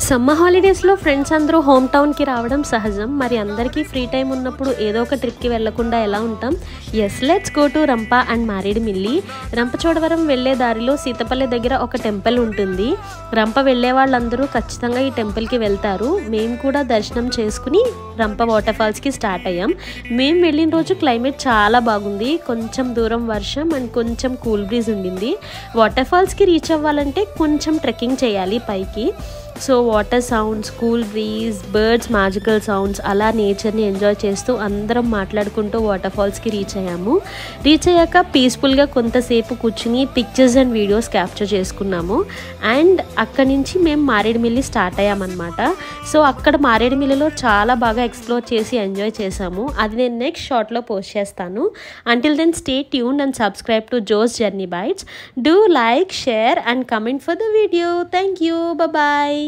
Summer హాలిడేస్లో friends అందరూ home టౌన్కి రావడం సహజం. మరి అందరికీ ఫ్రీ టైం ఉన్నప్పుడు ఏదో ఒక ట్రిప్కి వెళ్లకుండా ఎలా ఉంటాం? Yes, let's go to Rampa and Maredumilli. Rampachodavaram వెళ్లే దారిలో సీతపల్లి దగ్గర ఒక టెంపుల్ ఉంటుంది. రంప వెళ్లే వాళ్ళందరూ ఖచ్చితంగా ఈ టెంపుల్కి వెళ్తారు. మేము కూడా దర్శనం చేసుకుని రంప వాటర్ ఫాల్స్కి స్టార్ట్ అయ్యాం. మేము వెళ్ళిన రోజు క్లైమేట్ చాలా బాగుంది. కొంచెం దూరం వర్షం అండ్ కొంచెం కూల్ బ్రీజ్ ఉండింది. వాటర్ ఫాల్స్కి రీచ్ అవ్వాలంటే కొంచెం ట్రెక్కింగ్ చేయాలి పైకి. So water sounds, cool breeze, birds magical sounds, అలా నేచర్ని ఎంజాయ్ చేస్తూ అందరం మాట్లాడుకుంటూ వాటర్ ఫాల్స్కి రీచ్ అయ్యాము. రీచ్ అయ్యాక పీస్ఫుల్గా కొంతసేపు కూర్చుని పిక్చర్స్ అండ్ వీడియోస్ క్యాప్చర్ చేసుకున్నాము. అండ్ అక్కడి నుంచి మేము మారేడుమిల్లి స్టార్ట్ అయ్యామన్నమాట. సో అక్కడ మారేడుమిల్లిలో చాలా బాగా ఎక్స్ప్లోర్ చేసి ఎంజాయ్ చేసాము. అది నేను నెక్స్ట్ షార్ట్లో పోస్ట్ చేస్తాను. Until then stay tuned and subscribe to Jo's Journey Bites. Do like, share and comment for the video. Thank you. Bye.